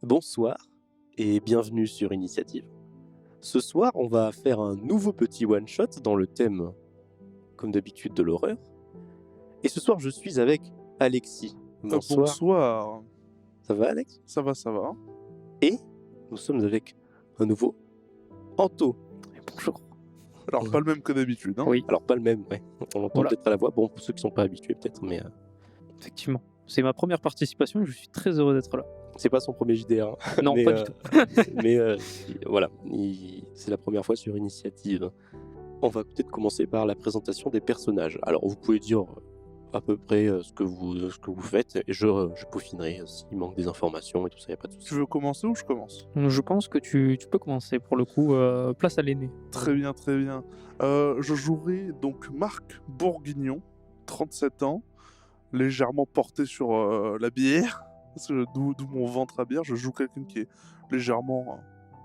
Bonsoir et bienvenue sur Initiative. Ce soir, on va faire un nouveau petit one-shot dans le thème, comme d'habitude, de l'horreur. Et ce soir, je suis avec Alexis. Bonsoir. Bonsoir. Ça va, Alex? Ça va, ça va. Et nous sommes avec un nouveau Anto. Bonjour. Alors, pas le même que d'habitude. Hein. Oui, Alors, pas le même, ouais. On l'entend Voilà. peut-être à la voix. Bon, pour ceux qui ne sont pas habitués, peut-être, mais effectivement. C'est ma première participation et je suis très heureux d'être là. c'est pas son premier JDR. hein. Non, Mais, pas du tout. Mais voilà, c'est la première fois sur Initiative. On va peut-être commencer par la présentation des personnages. Alors, vous pouvez dire à peu près ce que vous faites, et je peaufinerai s'il manque des informations et tout ça, il n'y a pas de souci. Tu veux commencer ou je commence? Je pense que tu peux commencer pour le coup. Place à l'aîné. Très bien, très bien. Je jouerai donc Marc Bourguignon, 37 ans, légèrement porté sur la bière, d'où mon ventre à bière. Je joue quelqu'un qui est légèrement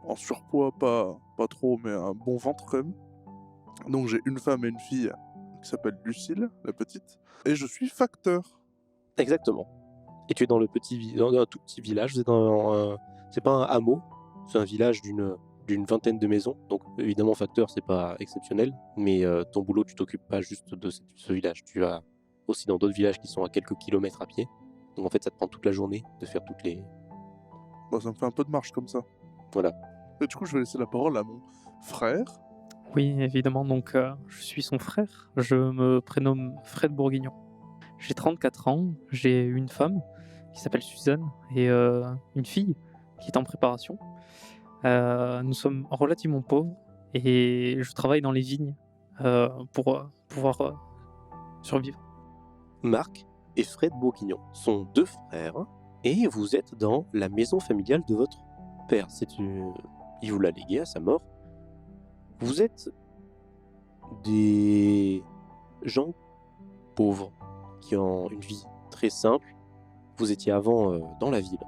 en surpoids, pas trop, mais un bon ventre quand même. Donc j'ai une femme et une fille qui s'appelle Lucille, la petite, et je suis facteur. Exactement. Et tu es dans dans un tout petit village, c'est c'est pas un hameau, c'est un village d'une vingtaine de maisons. Donc évidemment, facteur, c'est pas exceptionnel, mais ton boulot, tu t'occupes pas juste de ce village. Tu as aussi dans d'autres villages qui sont à quelques kilomètres à pied. Donc en fait, ça te prend toute la journée de faire toutes les... Bon, ça me fait un peu de marche comme ça. Voilà. Et du coup, je vais laisser la parole à mon frère. Oui, évidemment. Donc, je suis son frère. Je me prénomme Fred Bourguignon. J'ai 34 ans. J'ai une femme qui s'appelle Suzanne et une fille qui est en préparation. Nous sommes relativement pauvres et je travaille dans les vignes pour pouvoir survivre. Marc et Fred Bourguignon sont deux frères et vous êtes dans la maison familiale de votre père. Il vous l'a légué à sa mort. Vous êtes des gens pauvres qui ont une vie très simple. Vous étiez avant dans la ville,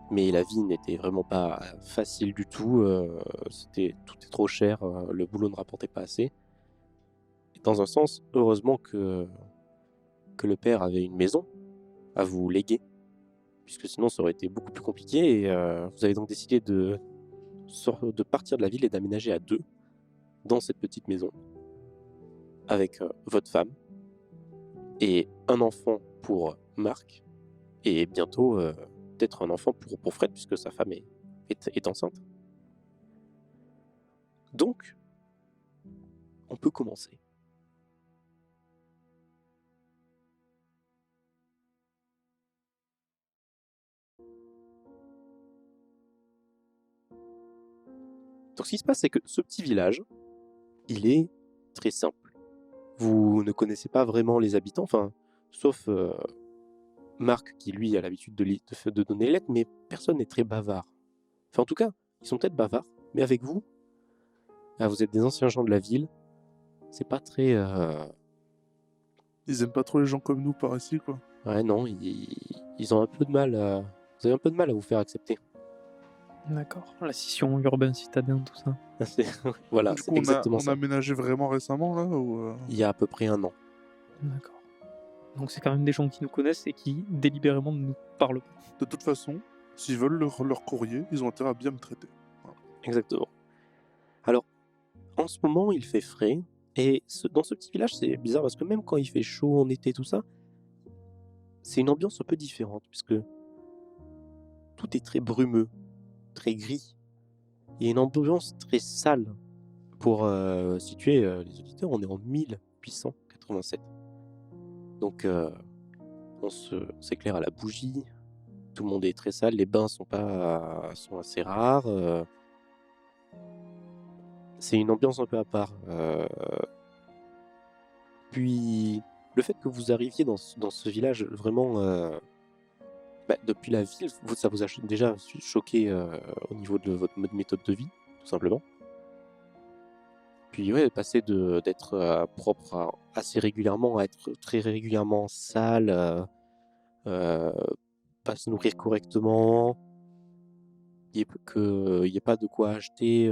mais la vie n'était vraiment pas facile du tout. Tout est trop cher, le boulot ne rapportait pas assez. Et dans un sens, heureusement que le père avait une maison à vous léguer, puisque sinon ça aurait été beaucoup plus compliqué. Et vous avez donc décidé de partir de la ville et d'aménager à deux dans cette petite maison avec votre femme et un enfant pour Marc et bientôt peut-être un enfant pour Fred puisque sa femme est enceinte. Donc, on peut commencer. Donc ce qui se passe, c'est que ce petit village, il est très simple. Vous ne connaissez pas vraiment les habitants, enfin, sauf Marc qui, lui, a l'habitude de donner les lettres, mais personne n'est très bavard. Enfin, en tout cas, ils sont peut-être bavards, mais avec vous, vous êtes des anciens gens de la ville, c'est pas très... Ils aiment pas trop les gens comme nous par ici, quoi. Ouais, non, ils ont un peu de mal à... Vous avez un peu de mal à vous faire accepter. D'accord. La scission urbain citadin, tout ça. Voilà, Du c'est coup, exactement on ça. a aménagé vraiment récemment, là ou... Il y a à peu près 1 an. D'accord. Donc c'est quand même des gens qui nous connaissent et qui délibérément ne nous parlent pas. De toute façon, s'ils veulent leur courrier, ils ont intérêt à bien me traiter. Exactement. Alors, en ce moment, il fait frais. Et dans ce petit village, c'est bizarre parce que même quand il fait chaud en été, tout ça, c'est une ambiance un peu différente puisque tout est très brumeux, très gris. Il y a une ambiance très sale. Pour situer les auditeurs, on est en 1887. Donc, on s'éclaire à la bougie. Tout le monde est très sale. Les bains sont assez rares. C'est une ambiance un peu à part. Puis, le fait que vous arriviez dans ce village vraiment depuis la ville, ça vous a déjà choqué au niveau de votre méthode de vie, tout simplement. Puis ouais, passer d'être propre assez régulièrement à être très régulièrement sale, pas se nourrir correctement, qu'il n'y ait pas de quoi acheter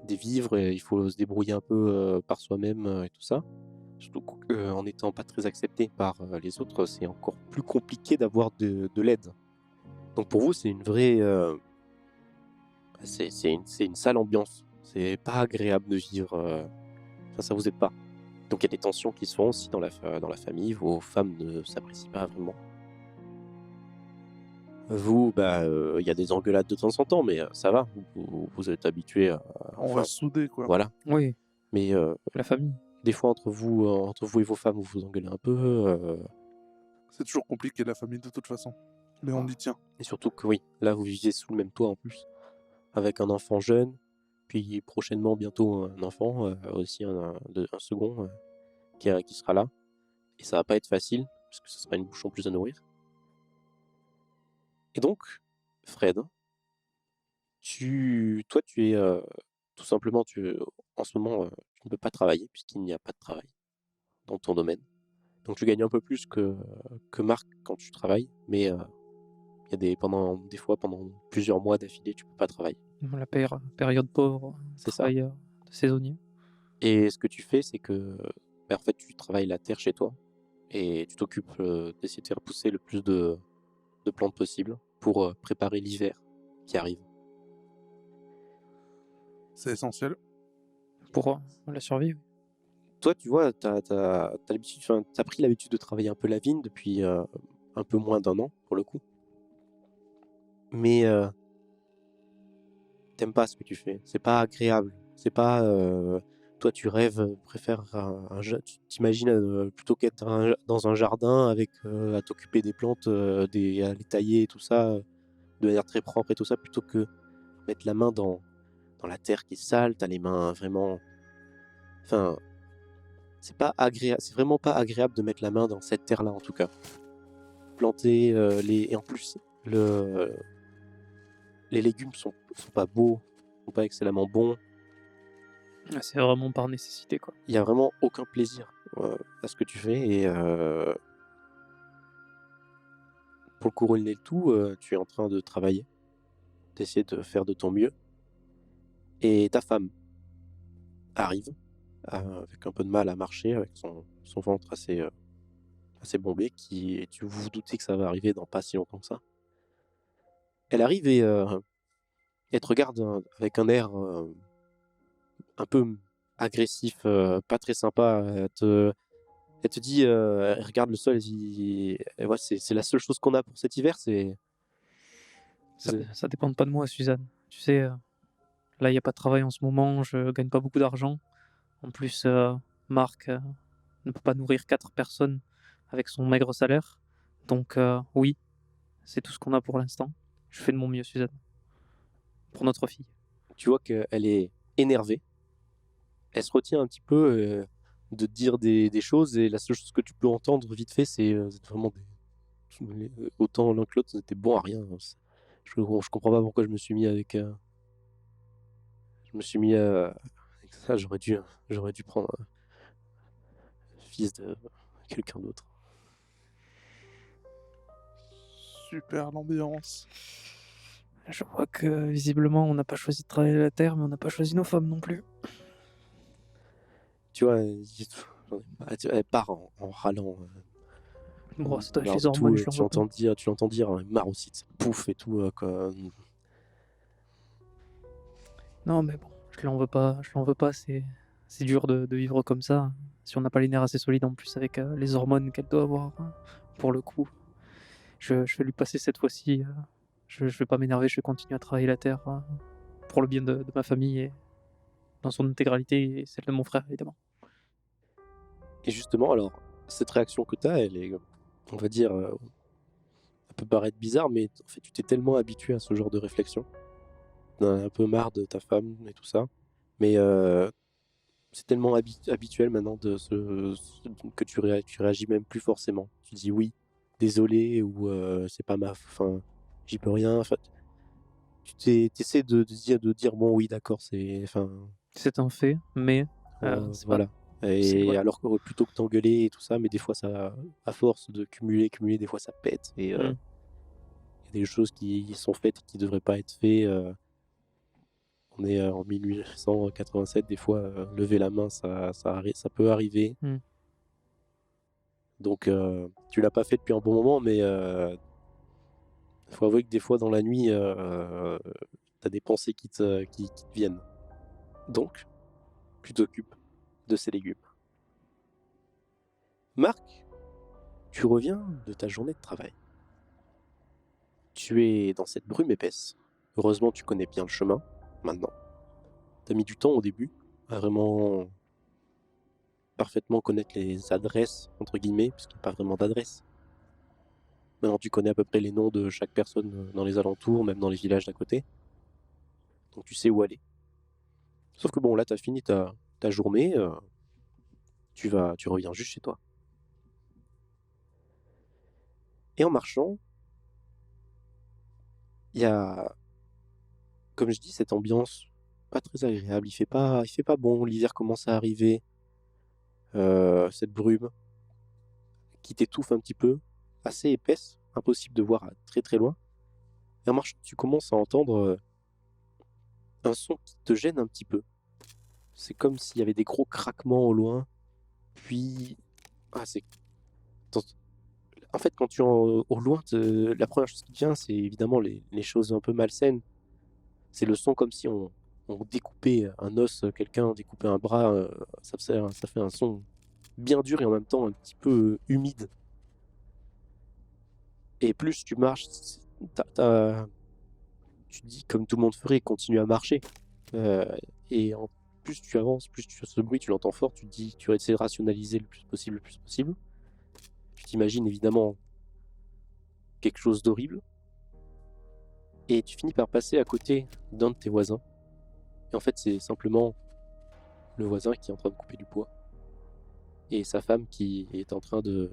des vivres, et il faut se débrouiller un peu par soi-même et tout ça. Surtout qu'en n'étant pas très accepté par les autres, c'est encore plus compliqué d'avoir de l'aide. Donc pour vous, c'est une vraie, c'est une sale ambiance. C'est pas agréable de vivre. Enfin, ça vous aide pas. Donc il y a des tensions qui se font aussi dans la famille. Vos femmes ne s'apprécient pas vraiment. Vous, il y a des engueulades de temps en temps, mais ça va. Vous êtes habitués à. On Enfin, reste soudés, quoi. voilà. Oui, Mais la famille. des fois, entre vous et vos femmes, vous vous engueulez un peu. C'est toujours compliqué, la famille, de toute façon. Mais on y tient. Et surtout que oui, là, vous vivez sous le même toit en plus, avec un enfant jeune, puis prochainement, bientôt, un enfant, aussi un second qui sera là. Et ça va pas être facile, parce que ce sera une bouche en plus à nourrir. Et donc, Fred, toi, tu es tout simplement, en ce moment, tu ne peux pas travailler, puisqu'il n'y a pas de travail dans ton domaine. Donc tu gagnes un peu plus que Marc quand tu travailles, mais il y a des fois, pendant plusieurs mois d'affilée, tu peux pas travailler. La période pauvre, C'est ça. travail saisonnier. Et ce que tu fais, c'est que, en fait, tu travailles la terre chez toi, et tu t'occupes d'essayer de faire pousser le plus de plantes possible pour préparer l'hiver qui arrive. C'est essentiel. Pour la survie. Oui. Toi, tu vois, t'as pris l'habitude de travailler un peu la vigne depuis un peu moins d'un an, pour le coup. Mais t'aimes pas ce que tu fais. C'est pas agréable. C'est pas. Toi, tu rêves, préfères tu t'imagines plutôt qu'être dans un jardin avec à t'occuper des plantes, à les tailler et tout ça, de manière très propre et tout ça, plutôt que mettre la main dans la terre qui est sale. T'as les mains vraiment. Enfin, c'est vraiment pas agréable de mettre la main dans cette terre-là, en tout cas. Planter et en plus, les légumes sont pas beaux, sont pas excellemment bons. C'est vraiment par nécessité, quoi. Il y a vraiment aucun plaisir à ce que tu fais, et pour couronner le tout, tu es en train de travailler, d'essayer de faire de ton mieux, et ta femme arrive avec un peu de mal à marcher, avec son ventre assez bombé, vous vous doutez que ça va arriver dans pas si longtemps que ça. Elle arrive et elle te regarde avec un air un peu agressif, pas très sympa. Elle te dit, elle regarde le sol, elle dit, ouais, c'est la seule chose qu'on a pour cet hiver, Ça dépend pas de moi, Suzanne. Tu sais, là, il n'y a pas de travail en ce moment, je gagne pas beaucoup d'argent. En plus, Marc ne peut pas nourrir 4 personnes avec son maigre salaire. Donc, oui, c'est tout ce qu'on a pour l'instant. Je fais de mon mieux, Suzanne. Pour notre fille. Tu vois qu'elle est énervée. Elle se retient un petit peu de dire des choses, et la seule chose que tu peux entendre vite fait, c'est vraiment autant l'un que l'autre, c'était bon à rien. Je comprends pas pourquoi je me suis mis avec. Je me suis mis avec ça. J'aurais dû prendre le fils de quelqu'un d'autre. Super l'ambiance. Je vois que visiblement, on n'a pas choisi de travailler la terre, mais on n'a pas choisi nos femmes non plus. Tu vois, elle part en râlant. Bon, ça doit être Alors, les hormones, je tu l'en vois pas. l'entends dire, marre aussi de sa pouffe et tout. Quoi. Non, mais bon, je l'en veux pas. C'est dur de vivre comme ça. Si on n'a pas les nerfs assez solides en plus avec les hormones qu'elle doit avoir, hein, pour le coup. Je vais lui passer cette fois-ci. Je vais pas m'énerver, je vais continuer à travailler la terre pour le bien de ma famille et dans son intégralité et celle de mon frère, évidemment. Et justement, alors, cette réaction que tu as, elle est, on va dire, ça peut paraître bizarre, mais en fait, tu t'es tellement habitué à ce genre de réflexion. T'en as un peu marre de ta femme et tout ça. Mais c'est tellement habituel maintenant que tu réagis même plus forcément. Tu dis oui, désolé, ou c'est pas enfin, j'y peux rien. Enfin, t'essaies de dire bon, oui, d'accord, enfin, C'est un fait, mais c'est pas. voilà. Et voilà. alors que plutôt que t'engueuler et tout ça, mais des fois ça, à force de cumuler, des fois ça pète, et il y a des choses qui sont faites et qui devraient pas être faites. On est en 1887, des fois lever la main, ça peut arriver. Donc tu l'as pas fait depuis un bon moment, mais Faut avouer que des fois dans la nuit, t'as des pensées qui te viennent. Donc, tu t'occupes de ces légumes. Marc, tu reviens de ta journée de travail. Tu es dans cette brume épaisse. Heureusement, tu connais bien le chemin, maintenant. T'as mis du temps au début à vraiment parfaitement connaître les adresses, entre guillemets, parce qu'il n'y a pas vraiment d'adresse. Maintenant, tu connais à peu près les noms de chaque personne dans les alentours, même dans les villages d'à côté. Donc, tu sais où aller. Sauf que bon, là, t'as fini ta journée, tu reviens juste chez toi. Et en marchant, il y a, comme je dis, cette ambiance pas très agréable. Il fait pas bon, l'hiver commence à arriver. Cette brume qui t'étouffe un petit peu, assez épaisse, impossible de voir à très très loin. Et en marchant, tu commences à entendre un son qui te gêne un petit peu. C'est comme s'il y avait des gros craquements au loin. Puis, c'est en fait, quand tu es au loin, la première chose qui te vient, c'est évidemment les choses un peu malsaines. C'est le son comme si on découpait un os, quelqu'un découpait un bras. Ça fait un son bien dur et en même temps un petit peu humide. Et plus tu marches, tu te dis comme tout le monde ferait, continue à marcher. Et plus tu avances, plus ce bruit, tu l'entends fort, tu te dis, tu vas essayer de rationaliser le plus possible. Tu t'imagines évidemment quelque chose d'horrible. Et tu finis par passer à côté d'un de tes voisins. Et en fait, c'est simplement le voisin qui est en train de couper du bois. Et sa femme qui est en train de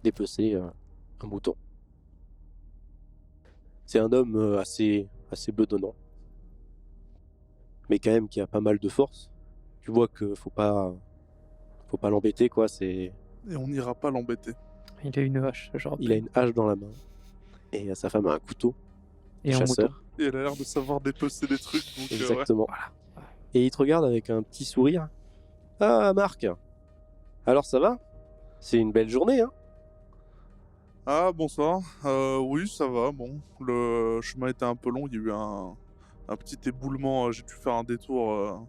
dépecer un mouton. C'est un homme assez bedonnant. Mais quand même qui a pas mal de force. Tu vois que faut pas l'embêter, quoi. Et on n'ira pas l'embêter. Il a une hache, je rappelle. Il a une hache dans la main. Et sa femme a un couteau. Et un chasseur. mouton. Et elle a l'air de savoir dépecer des trucs. Donc, Exactement. Voilà. Et il te regarde avec un petit sourire. Ah, Marc, alors ça va? C'est une belle journée, hein? Ah, bonsoir. Oui, ça va. Bon, le chemin était un peu long. Il y a eu un petit éboulement. J'ai dû faire un détour.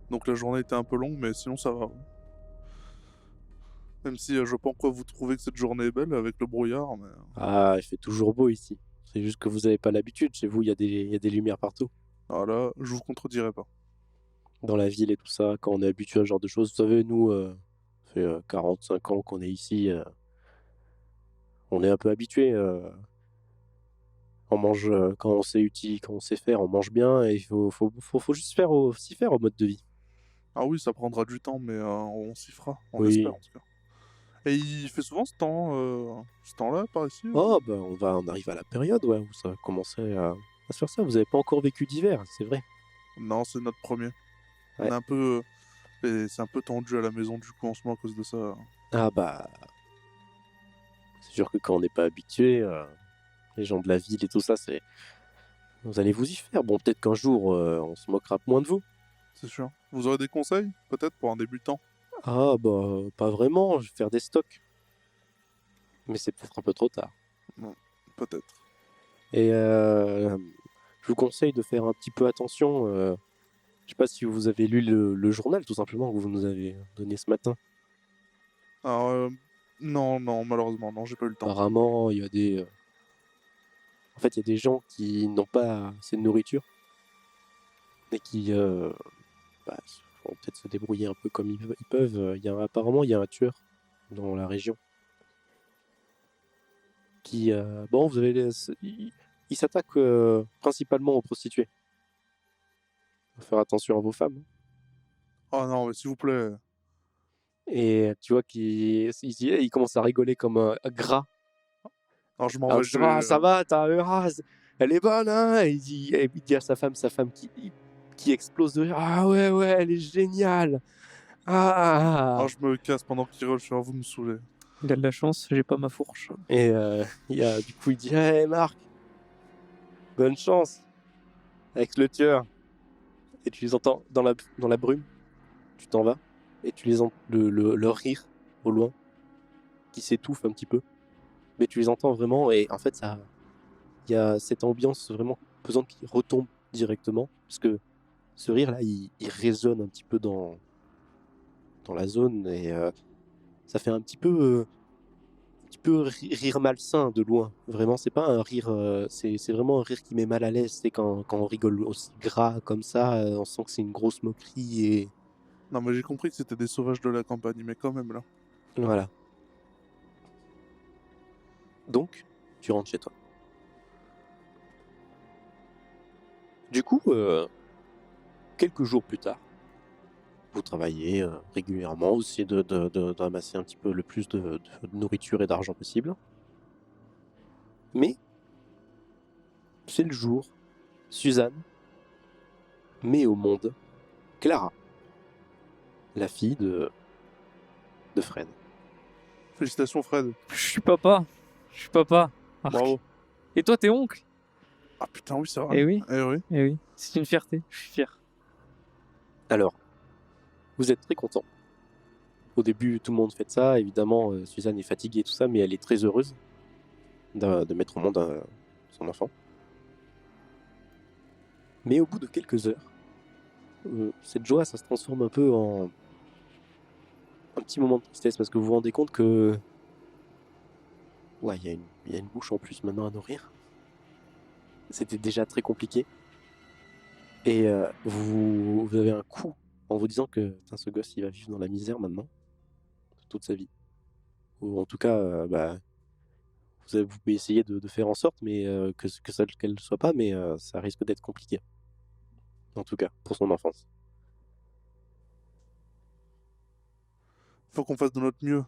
Donc la journée était un peu longue, mais sinon ça va. Même si je sais pas en quoi vous trouvez que cette journée est belle avec le brouillard. Mais... Ah, il fait toujours beau ici. C'est juste que vous avez pas l'habitude. Chez vous, il y a des lumières partout. Ah là, je vous contredirai pas. Dans la ville et tout ça, quand on est habitué à ce genre de choses. Vous savez, nous, ça fait 45 ans qu'on est ici. On est un peu habitué. On mange quand on sait utile, quand on sait faire, on mange bien. Et il faut juste s'y faire au mode de vie. Ah oui, ça prendra du temps, mais on s'y fera. On Oui. espère en tout cas. Et il fait souvent ce temps-là par ici? Oh, bah on arrive à la période où ça va commencer à se faire ça. Vous avez pas encore vécu d'hiver, c'est vrai. Non, c'est notre premier. Ouais. On est un peu... et c'est un peu tendu à la maison du coup en ce moment à cause de ça. Ah bah... C'est sûr que quand on n'est pas habitué, les gens de la ville et tout ça, c'est... Vous allez vous y faire. Bon, peut-être qu'un jour, on se moquera moins de vous. C'est sûr. Vous aurez des conseils, peut-être, pour un débutant? Ah bah, pas vraiment, je vais faire des stocks. Mais c'est peut-être un peu trop tard. Non, peut-être. Et je vous conseille de faire un petit peu attention. Je sais pas si vous avez lu le journal, tout simplement, que vous nous avez donné ce matin. Alors, non, malheureusement, non, j'ai pas eu le temps. Apparemment, il y a des... En fait, il y a des gens qui n'ont pas assez de nourriture et qui vont peut-être se débrouiller un peu comme ils peuvent. Apparemment, il y a un tueur dans la région qui... bon, il s'attaque principalement aux prostituées. Faut faire attention à vos femmes. Oh non, mais s'il vous plaît. Et tu vois qu'il commence à rigoler comme un gras. Alors je m'en Alors, vais. je dis, ah, ça va, t'as une race, elle est bonne, hein? Et il dit à sa femme qui explose de rire. Ah ouais, elle est géniale. Ah. Alors je me casse pendant qu'il roule sur vous me saoulez. Il a de la chance, j'ai pas ma fourche. Et du coup, il dit, hey Marc, bonne chance avec le tueur. Et tu les entends dans la brume. Tu t'en vas et tu les entends leur rire au loin qui s'étouffe un petit peu. Mais tu les entends vraiment et en fait il y a cette ambiance vraiment pesante qui retombe directement, parce que ce rire-là, il résonne un petit peu dans la zone, et ça fait un petit peu rire malsain de loin. Vraiment, c'est pas un rire, c'est vraiment un rire qui met mal à l'aise. C'est quand on rigole aussi gras comme ça, on sent que c'est une grosse moquerie, et Non, mais j'ai compris que c'était des sauvages de la campagne, mais quand même, là. voilà. Donc, tu rentres chez toi. Du coup, quelques jours plus tard, vous travaillez régulièrement, vous essayez de ramasser un petit peu le plus de nourriture et d'argent possible. Mais, c'est le jour, Suzanne met au monde Clara, la fille de Fred. Félicitations, Fred. Je suis papa. Arc. Bravo. Et toi, t'es oncle? Ah putain, oui, c'est vrai. Eh oui, Eh oui. eh oui. C'est une fierté. Je suis fier. Alors, vous êtes très content. Au début, tout le monde fait ça. Évidemment, Suzanne est fatiguée et tout ça, mais elle est très heureuse de mettre au monde son enfant. Mais au bout de quelques heures, cette joie, ça se transforme un peu en un petit moment de tristesse, parce que vous vous rendez compte que ouais, il y a une bouche en plus maintenant à nourrir. C'était déjà très compliqué. Et vous avez un coup en vous disant que putain, ce gosse, il va vivre dans la misère maintenant, toute sa vie. Ou en tout cas, vous pouvez essayer de faire en sorte, mais qu'elle ne soit pas, mais ça risque d'être compliqué. En tout cas, pour son enfance. Faut qu'on fasse de notre mieux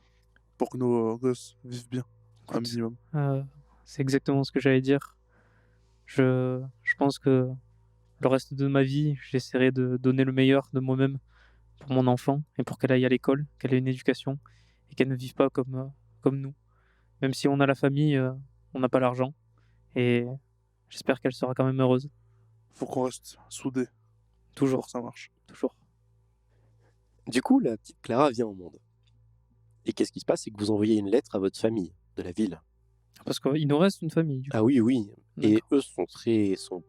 pour que nos gosses vivent bien, un Écoute, minimum. c'est exactement ce que j'allais dire. Je pense que le reste de ma vie, j'essaierai de donner le meilleur de moi-même pour mon enfant et pour qu'elle aille à l'école, qu'elle ait une éducation et qu'elle ne vive pas comme nous. Même si on a la famille, on n'a pas l'argent et j'espère qu'elle sera quand même heureuse. Faut qu'on reste soudés pour Toujours, que ça marche. toujours. Du coup, la petite Clara vient au monde. Et qu'est-ce qui se passe? C'est que vous envoyez une lettre à votre famille de la ville. Parce qu'il nous reste une famille, du coup. Ah oui, oui. Et D'accord. eux sont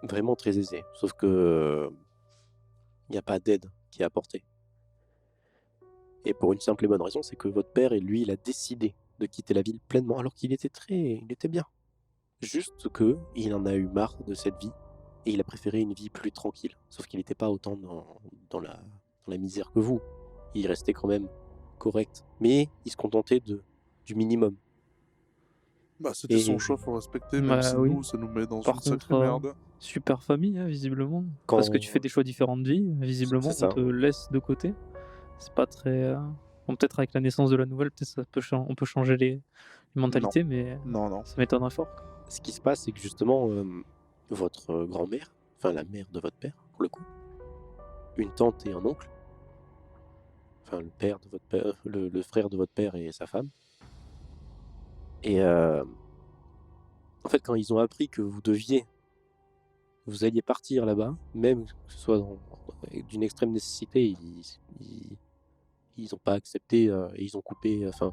vraiment très aisés. Sauf que il n'y a pas d'aide qui est apportée. Et pour une simple et bonne raison, c'est que votre père, et lui, il a décidé de quitter la ville pleinement, alors qu'il il était bien. Juste que il en a eu marre de cette vie, et il a préféré une vie plus tranquille. Sauf qu'il n'était pas autant dans la misère que vous. Il restait quand même correct. Mais il se contentait du minimum. Bah, c'était Et son choix, faut respecter, même Bah si oui. nous, ça nous met dans Par une sacrée contre, merde. super famille, hein, visiblement. Quand- Parce que tu fais des choix différents de vie, visiblement, C'est ça. on te laisse de côté. C'est pas très. Bon, peut-être avec la naissance de la nouvelle, peut-être on peut changer les mentalités, mais Non. ça m'étonnerait fort. Ce qui se passe, c'est que justement, votre grand-mère, enfin la mère de votre père, pour le coup, une tante et un oncle, enfin le père de votre père, le frère de votre père et sa femme, et en fait, quand ils ont appris que vous alliez partir là-bas, même que ce soit d'une extrême nécessité, ils ont pas accepté, et ils ont coupé, enfin,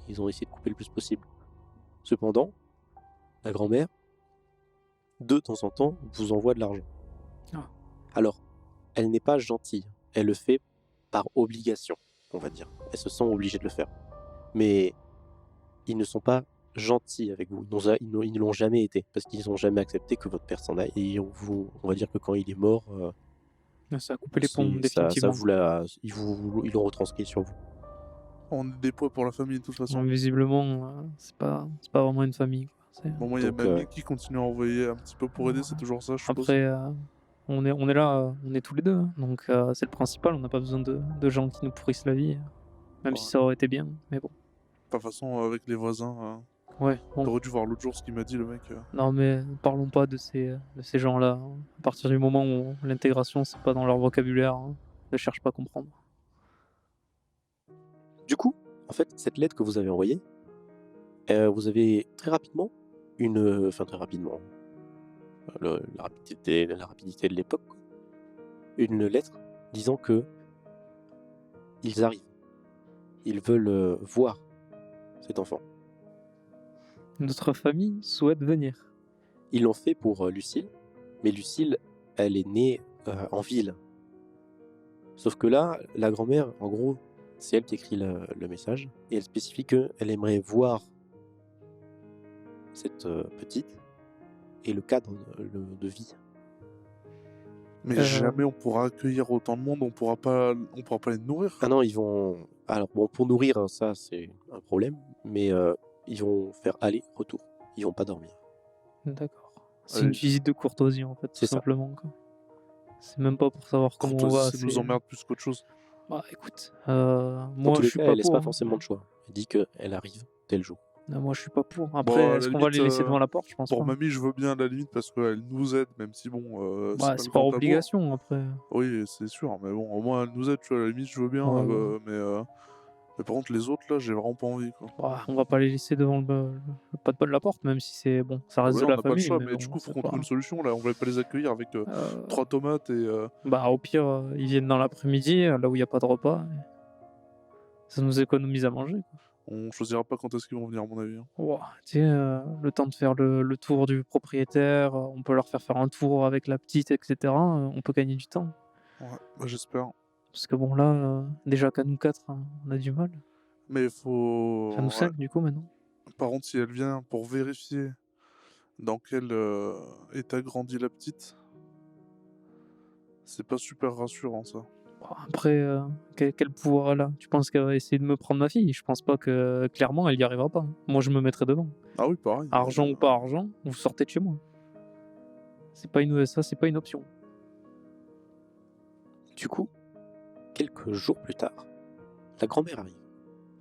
ils ont essayé de couper le plus possible. Cependant, la grand-mère, de temps en temps, vous envoie de l'argent. Ah. Alors, elle n'est pas gentille, elle le fait par obligation, on va dire. Elle se sent obligée de le faire. Mais ils ne sont pas gentils avec vous. Ils ne l'ont jamais été, parce qu'ils n'ont jamais accepté que votre père s'en aille. Et on va dire que quand il est mort, Ça a coupé les ponts ça définitivement. ils l'ont retranscrit sur vous. On est des poids pour la famille, de toute façon. Visiblement, c'est pas vraiment une famille, quoi. Bon, moi, il y a Donc, mamie qui continue à envoyer un petit peu pour aider, c'est toujours ça, je suppose. Après, on est là, on est tous les deux, hein. Donc c'est le principal. On n'a pas besoin de gens qui nous pourrissent la vie, même Ouais. si ça aurait été bien. Mais bon. De toute façon, avec les voisins, Ouais. Bon. t'aurais dû voir l'autre jour ce qu'il m'a dit, le mec. Non, mais parlons pas de ces gens-là, hein. À partir du moment où l'intégration, c'est pas dans leur vocabulaire, hein, ne cherche pas à comprendre. Du coup, en fait, cette lettre que vous avez envoyée, vous avez très rapidement très rapidement, la rapidité de l'époque, quoi, une lettre disant que ils arrivent. Ils veulent voir cet enfant. Notre famille souhaite venir. Ils l'ont fait pour Lucille, mais Lucille, elle est née en ville. Sauf que là, la grand-mère, en gros, c'est elle qui écrit le message, et elle spécifie qu'elle aimerait voir cette petite et le cadre de vie. Mais jamais on pourra accueillir autant de monde, on pourra pas les nourrir. Ah non, ils vont... Alors bon, pour nourrir, ça c'est un problème, mais ils vont faire aller-retour. Ils vont pas dormir. D'accord. C'est Allez. une visite de courtoisie en fait, tout C'est ça. simplement. Quoi. C'est même pas pour savoir comment on Courtoisie, va. ça nous emmerde plus qu'autre chose. Bah écoute, Dans moi tous je les suis cas, pas elle laisse pour. pas forcément de choix. Elle dit qu'elle arrive tel jour. Non, moi je suis pas pour. Après, Bon, à la est-ce qu'on va limite, les laisser devant la porte? Je pense Pour pas. mamie, je veux bien à la limite parce qu'elle nous aide, même si bon, Bah, c'est c'est pas par le grand obligation après. amour. Oui, c'est sûr, mais bon, au moins elle nous aide, tu vois, à la limite, je veux bien, Ouais. mais par contre, les autres là, j'ai vraiment pas envie, quoi. Bah, on va pas les laisser devant le pas de la porte, même si c'est bon, ça Ah reste bah de là, on la n'a pas le famille. choix, Mais mais bon, du coup, faut c'est qu'on trouve pas- une solution là. On va pas les accueillir avec 3 tomates et. Bah, au pire, ils viennent dans l'après-midi, là où il n'y a pas de repas. Et ça nous économise à manger. Quoi. On choisira pas quand est-ce qu'ils vont venir, à mon avis. Hein. Ouah, tu sais, le temps de faire le tour du propriétaire, on peut leur faire un tour avec la petite, etc. On peut gagner du temps. Ouais, bah, j'espère. Parce que bon, là, déjà qu'à nous quatre, hein, on a du mal. Mais il faut. Enfin, nous cinq, du coup, maintenant. Par contre, si elle vient pour vérifier dans quel état grandit la petite, c'est pas super rassurant ça. Bon, après, quel pouvoir elle a? Tu penses qu'elle va essayer de me prendre ma fille? Je pense pas que, clairement, elle y arrivera pas. Moi, je me mettrai devant. Ah oui, pareil. Argent ou pas argent, vous sortez de chez moi. C'est pas une option. Du coup, quelques jours plus tard, la grand-mère arrive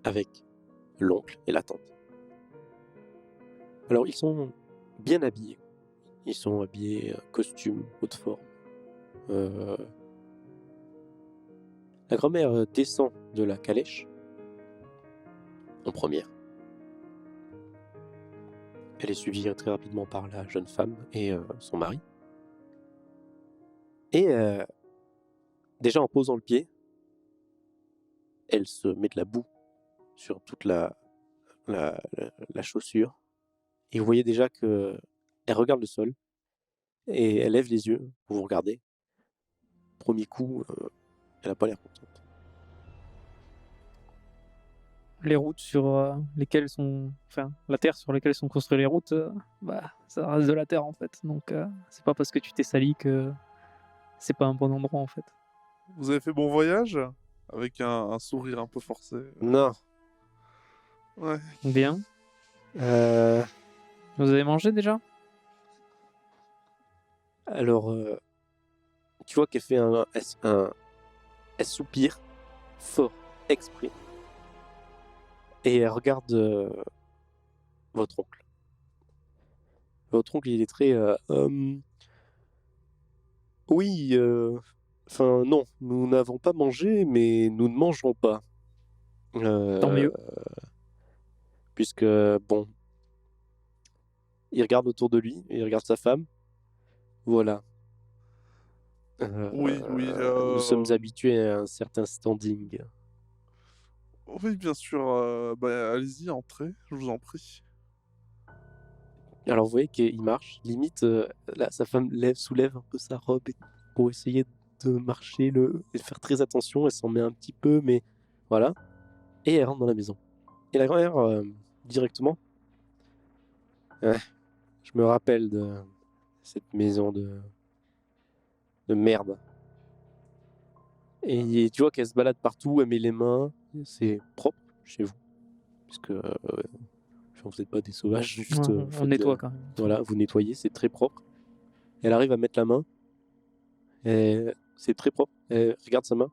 avec l'oncle et la tante. Alors, ils sont bien habillés. Ils sont habillés costume, haute forme. La grand-mère descend de la calèche en première. Elle est suivie très rapidement par la jeune femme et son mari. Et déjà en posant le pied, elle se met de la boue sur toute la chaussure. Et vous voyez déjà qu'elle regarde le sol et elle lève les yeux pour vous regarder. Premier coup, elle n'a pas l'air contente. Les routes sur lesquelles sont. Enfin, la terre sur laquelle sont construites les routes, bah, ça reste de la terre en fait. Donc, c'est pas parce que tu t'es sali que c'est pas un bon endroit en fait. Vous avez fait bon voyage? Avec un sourire un peu forcé. Non. Ouais. Bien. Vous avez mangé déjà? Alors, tu vois qu'elle fait elle soupire fort, exprès. Et elle regarde votre oncle. Votre oncle, il est très... oui, enfin non, nous n'avons pas mangé, mais nous ne mangerons pas. Tant mieux. Puisque, bon, il regarde autour de lui, il regarde sa femme. Voilà. Oui. Nous sommes habitués à un certain standing. Oui, bien sûr. Allez-y, entrez, je vous en prie. Alors vous voyez qu'il marche, limite, là, sa femme soulève un peu sa robe pour essayer de marcher, et faire très attention, elle s'en met un petit peu, mais voilà. Et elle rentre dans la maison. Et la grand-mère, directement, je me rappelle de cette maison de merde. Et tu vois qu'elle se balade partout, elle met les mains, c'est propre chez vous, puisque vous n'êtes pas des sauvages, juste on nettoie quand même. voilà, vous nettoyez, c'est très propre. Elle arrive à mettre la main, et c'est très propre. Elle regarde sa main.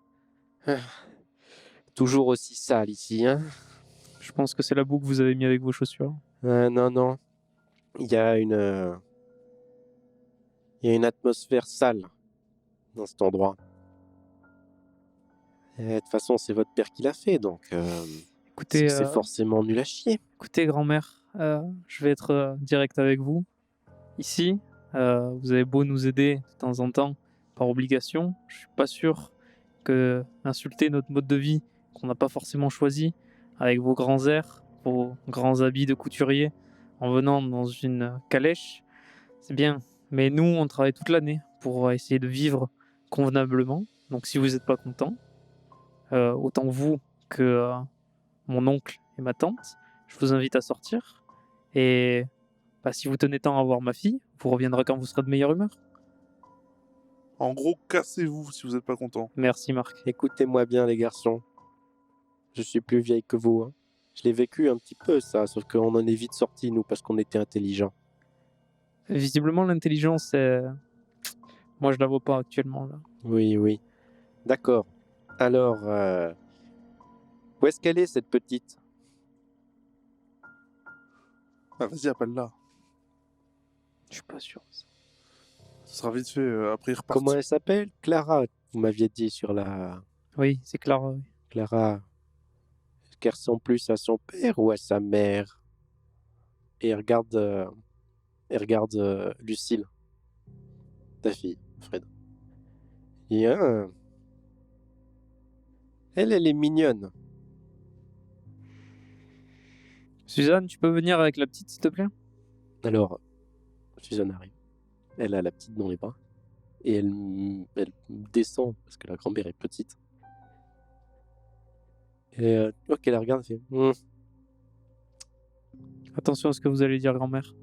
Toujours aussi sale ici, hein. Je pense que c'est la boue que vous avez mis avec vos chaussures. Non. Il y a une atmosphère sale dans cet endroit. De toute façon, c'est votre père qui l'a fait, donc Écoutez, c'est forcément nul à chier. Écoutez, grand-mère, je vais être direct avec vous. Ici, vous avez beau nous aider de temps en temps par obligation, je suis pas sûr que insulter notre mode de vie qu'on n'a pas forcément choisi, avec vos grands airs, vos grands habits de couturier, en venant dans une calèche, C'est bien. Mais nous, on travaille toute l'année pour essayer de vivre convenablement. Donc si vous n'êtes pas content, autant vous que mon oncle et ma tante, je vous invite à sortir. Et si vous tenez tant à voir ma fille, vous reviendrez quand vous serez de meilleure humeur. En gros, cassez-vous si vous n'êtes pas content. Merci Marc. Écoutez-moi bien, les garçons. Je suis plus vieille que vous. Hein. Je l'ai vécu un petit peu, ça, sauf qu'on en est vite sortis, nous, parce qu'on était intelligents. Visiblement, l'intelligence, moi je la vois pas actuellement là. Oui, oui. D'accord. Alors, où est-ce qu'elle est, cette petite? Ah, vas-y, appelle-la. Je suis pas sûr. Ce sera vite fait, après il repart. Comment elle s'appelle? Clara, vous m'aviez dit sur la... Oui, c'est Clara. Oui. Clara, est-ce qu'elle ressemble plus à son père ou à sa mère? Et elle regarde Lucille, ta fille, Fred. Et elle est mignonne. Suzanne, tu peux venir avec la petite s'il te plaît? Alors, Suzanne arrive. Elle a la petite dans les bras. Et elle descend, parce que la grand-mère est petite. Et ok, elle regarde et fait... Attention à ce que vous allez dire, grand-mère.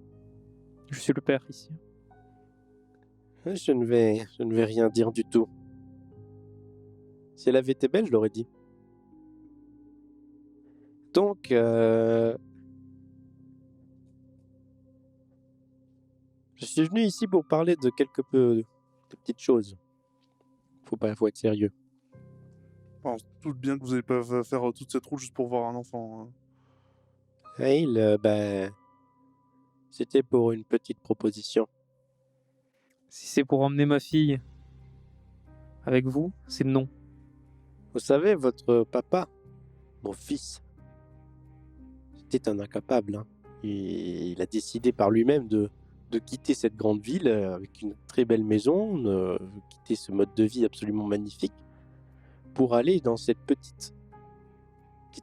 Je suis le père ici. Je ne vais rien dire du tout. Si elle avait été belle, je l'aurais dit. Donc, je suis venu ici pour parler de quelque peu de petites choses. Faut être sérieux. On se doute bien que vous n'allez pas faire toute cette route juste pour voir un enfant. Hein. Hale, c'était pour une petite proposition. Si c'est pour emmener ma fille avec vous, c'est non. Vous savez, votre papa, mon fils, c'était un incapable. Hein. Il a décidé par lui-même de quitter cette grande ville avec une très belle maison, de quitter ce mode de vie absolument magnifique, pour aller dans cette petite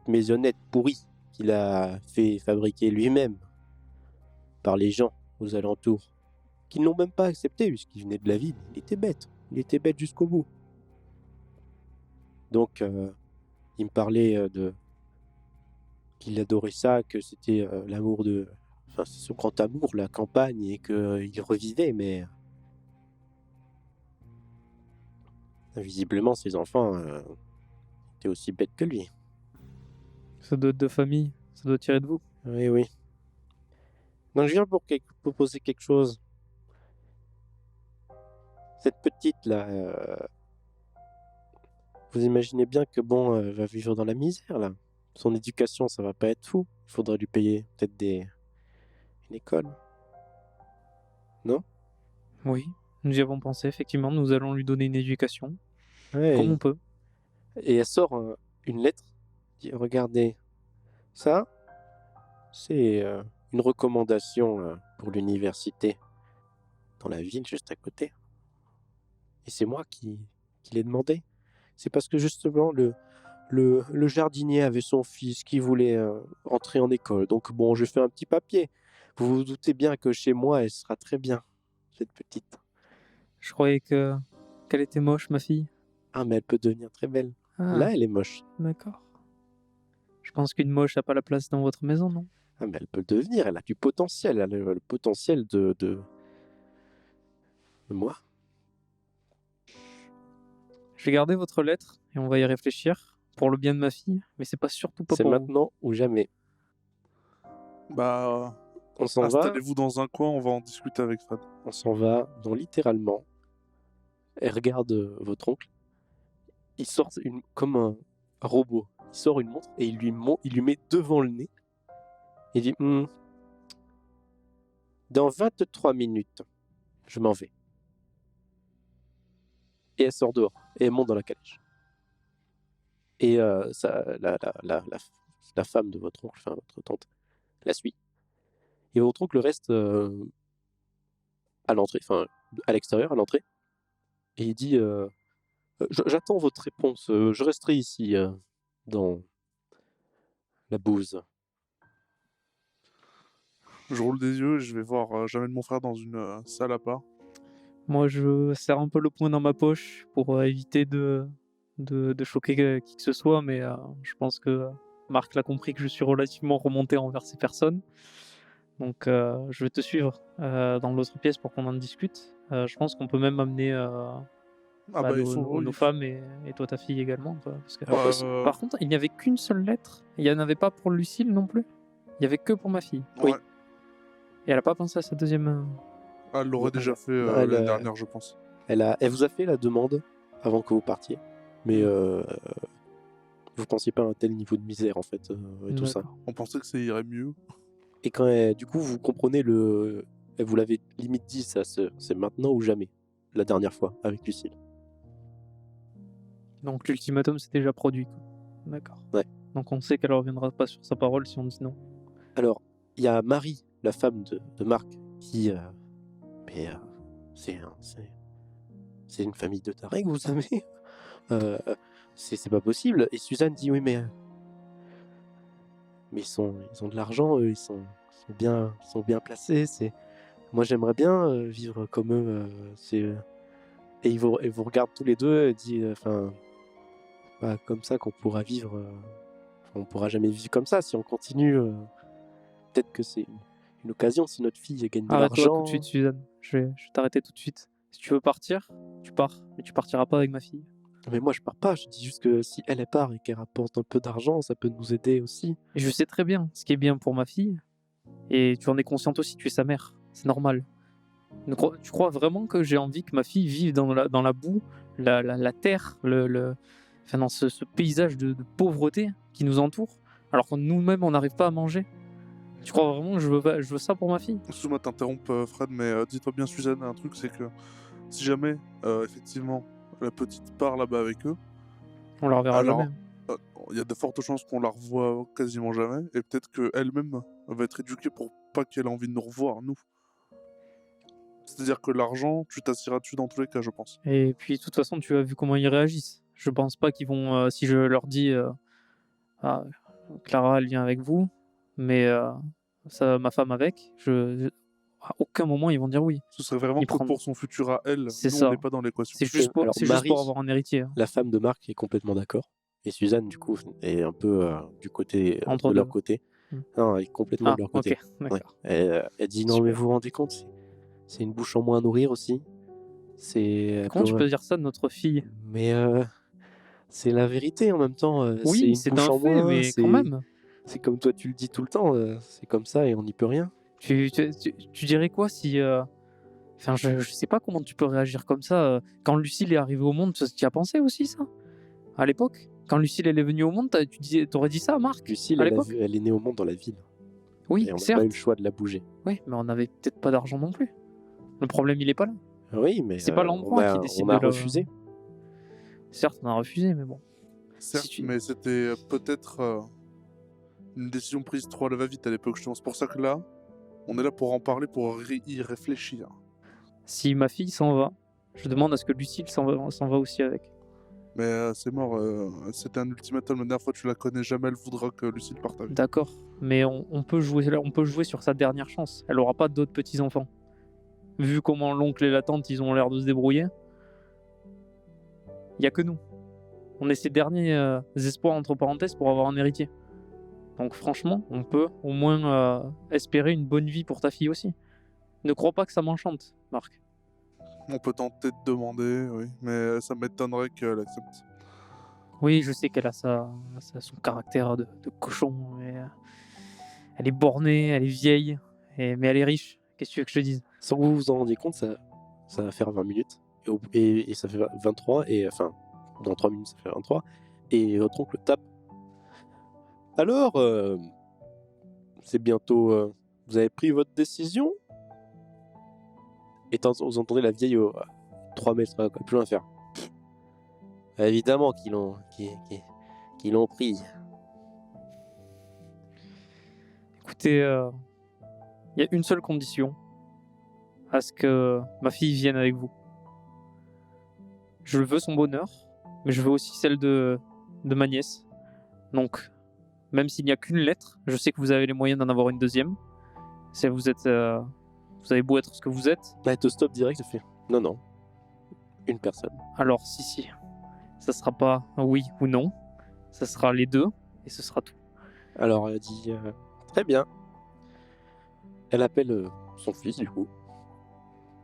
maisonnette pourrie qu'il a fait fabriquer lui-même par les gens aux alentours, qui ne l'ont même pas accepté puisqu'il venait de la ville. Il était bête jusqu'au bout. Donc, il me parlait qu'il adorait ça, que c'était l'amour de... Enfin, c'est son grand amour, la campagne, et qu'il revivait, mais... visiblement, ses enfants étaient aussi bêtes que lui. Ça doit être de famille, ça doit tirer de vous. Oui, oui. Donc, je viens pour proposer quelque chose. Cette petite-là, vous imaginez bien que, bon, elle va vivre dans la misère, là. Son éducation, ça va pas être fou. Il faudrait lui payer peut-être une école. Non? Oui, nous y avons pensé, effectivement, nous allons lui donner une éducation, Ouais. comme on peut. Et elle sort une lettre. Elle dit, regardez, ça, c'est une recommandation pour l'université dans la ville juste à côté. Et c'est moi qui l'ai demandé. C'est parce que justement, le jardinier avait son fils qui voulait entrer en école. Donc bon, je fais un petit papier. Vous vous doutez bien que chez moi, elle sera très bien, cette petite. Je croyais qu'elle était moche, ma fille. Ah, mais elle peut devenir très belle. Ah, Là, elle est moche. d'accord. Je pense qu'une moche n'a pas la place dans votre maison, non? Ah, mais elle peut le devenir. Elle a du potentiel. Elle a le potentiel de moi. Je vais garder votre lettre et on va y réfléchir pour le bien de ma fille, mais c'est pas surtout pas C'est pour vous. maintenant ou jamais. Bah, On s'en va. installez-vous dans un coin, on va en discuter avec Fred. On s'en va dans littéralement. Elle regarde votre oncle. Il sort comme un robot. Il sort une montre et il lui met devant le nez. Il dit dans 23 minutes, je m'en vais. Et elle sort dehors. Et elle monte dans la calèche. Et la femme de votre oncle, enfin votre tante, la suit. Et votre oncle reste à l'entrée, enfin à l'extérieur, à l'entrée. Et il dit j'attends votre réponse. Je resterai ici dans la bouse. Je roule des yeux et je vais voir, j'amène mon frère dans une salle à part. Moi, je serre un peu le poing dans ma poche pour éviter de choquer qui que ce soit, mais je pense que Marc l'a compris que je suis relativement remonté envers ces personnes. Donc, je vais te suivre dans l'autre pièce pour qu'on en discute. Je pense qu'on peut même amener Ah bah, il faut... nos oui. femmes et toi, ta fille également. Quoi, parce que... Euh, Par contre, il n'y avait qu'une seule lettre. Il n'y en avait pas pour Lucille non plus. Il n'y avait que pour ma fille. Oui. ouais. Et elle n'a pas pensé à sa deuxième. Ah, elle l'aurait déjà fait Non, elle, l'année dernière, je pense. Elle vous a fait la demande avant que vous partiez, mais vous pensiez pas à un tel niveau de misère en fait et tout ça. D'accord. On pensait que ça irait mieux. Et quand du coup vous comprenez elle vous l'avait limite dit ça, c'est maintenant ou jamais. La dernière fois avec Lucille. Donc, l'ultimatum s'est déjà produit. Quoi. D'accord. Ouais. Donc, on sait qu'elle ne reviendra pas sur sa parole si on dit non. Alors il y a Marie, la femme de Marc, qui mais c'est une famille de tarés que vous savez. C'est pas possible. Et Suzanne dit oui mais ils ont de l'argent, eux, ils sont bien placés. Moi j'aimerais bien vivre comme eux. Et ils vous regardent tous les deux et dit pas comme ça qu'on pourra vivre. On pourra jamais vivre comme ça si on continue. Peut-être que c'est une occasion si notre fille gagne de Arrête-toi l'argent. tout de suite, Suzanne. Je vais t'arrêter tout de suite. Si tu veux partir, tu pars. Mais tu partiras pas avec ma fille. Mais moi je pars pas. Je dis juste que si elle part et qu'elle rapporte un peu d'argent, ça peut nous aider aussi. Et je sais très bien ce qui est bien pour ma fille. Et tu en es consciente aussi, tu es sa mère. C'est normal. Tu crois vraiment que j'ai envie que ma fille vive dans la boue, la terre, enfin, dans ce paysage de pauvreté qui nous entoure, alors que nous-mêmes, on n'arrive pas à manger? Tu crois vraiment que je veux ça pour ma fille? Excuse-moi de t'interrompre, Fred, mais dis-toi bien, Suzanne, un truc, c'est que si jamais, effectivement, la petite part là-bas avec eux, On la reverra alors jamais. il y a de fortes chances qu'on la revoie quasiment jamais, et peut-être qu'elle-même va être éduquée pour pas qu'elle ait envie de nous revoir, nous. C'est-à-dire que l'argent, tu t'assiras dessus dans tous les cas, je pense. Et puis, de toute façon, tu as vu comment ils réagissent. Je pense pas qu'ils vont... si je leur dis... Ah, Clara, elle vient avec vous, mais ma femme avec, à aucun moment, ils vont dire oui. Ce serait vraiment Il que prend- pour son futur à elle, C'est nous ça. on n'est pas dans l'équation. C'est juste Alors, juste Marie- pour avoir un héritier. Hein. La femme de Marc est complètement d'accord. Et Suzanne, du coup, est un peu du côté Entre de leur deux. côté. Hmm. Non, elle est complètement Ah, de leur côté. ok, d'accord. Elle dit non, Super. mais vous vous rendez compte, c'est une bouche en moins à nourrir aussi. Comment tu peux dire ça de notre fille? Mais c'est la vérité en même temps. Oui, c'est c'est une bouche un en fait, moins. mais quand même. C'est comme toi, tu le dis tout le temps. C'est comme ça et on n'y peut rien. Tu dirais quoi si... Enfin, je sais pas comment tu peux réagir comme ça. Quand Lucille est arrivée au monde, tu y as pensé aussi, ça? À l'époque? Quand Lucille elle est venue au monde, t'aurais dit ça à Marc? Lucille, à l'époque? elle est née au monde dans la ville. Oui, Et on n'a certes. pas eu le choix de la bouger. Oui, mais on n'avait peut-être pas d'argent non plus. Le problème, il est pas là. Oui, mais C'est pas l'endroit qui décide on a de le- refusé. Certes, on a refusé, mais bon. Certes, Si tu- mais c'était peut-être une décision prise trop à la va-vite à l'époque. C'est pour ça que là, on est là pour en parler, pour y réfléchir. Si ma fille s'en va, je demande à ce que Lucille s'en va aussi avec. Mais c'est mort, c'était un ultimatum. La dernière fois, tu la connais jamais, elle voudra que Lucille parte avec. D'accord, mais on peut jouer sur sa dernière chance. Elle aura pas d'autres petits-enfants. Vu comment l'oncle et la tante, ils ont l'air de se débrouiller, il y a que nous. On est ses derniers espoirs, entre parenthèses, pour avoir un héritier. Donc franchement, on peut au moins espérer une bonne vie pour ta fille aussi. Ne crois pas que ça m'enchante, Marc. On peut tenter de demander, oui, mais ça m'étonnerait qu'elle accepte. Oui, je sais qu'elle a son caractère de cochon, mais elle est bornée, elle est vieille, mais elle est riche. Qu'est-ce que tu veux que je te dise? Sans que vous vous en rendiez compte, ça va faire 20 minutes. Et ça fait 23. Et enfin, dans 3 minutes, ça fait 23. Et votre oncle tape. Alors, c'est bientôt... vous avez pris votre décision? Et vous entendez la vieille 3 mètres plus loin faire. Pff, évidemment qu'ils l'ont pris. Écoutez, il y a une seule condition à ce que ma fille vienne avec vous. Je veux son bonheur, mais je veux aussi celle de ma nièce. Donc, même s'il n'y a qu'une lettre, je sais que vous avez les moyens d'en avoir une deuxième. Si vous êtes, vous avez beau être ce que vous êtes, Elle te stoppe direct, elle fait non, non, une personne. alors si, ça sera pas oui ou non, ça sera les deux et ce sera tout. Alors elle dit très bien. Elle appelle son fils du coup.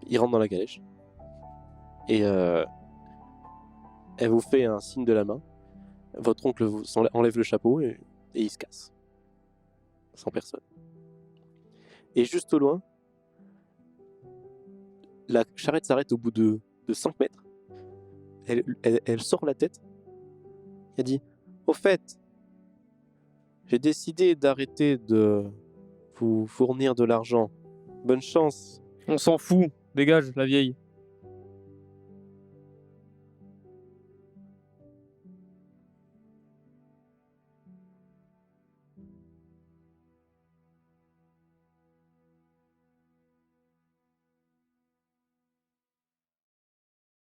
Il rentre dans la calèche. Et elle vous fait un signe de la main. Votre oncle enlève le chapeau et il se casse. Sans personne. Et juste au loin, la charrette s'arrête au bout de 5 mètres. Elle sort la tête. Elle dit au fait, j'ai décidé d'arrêter de vous fournir de l'argent. Bonne chance. On s'en fout, dégage la vieille.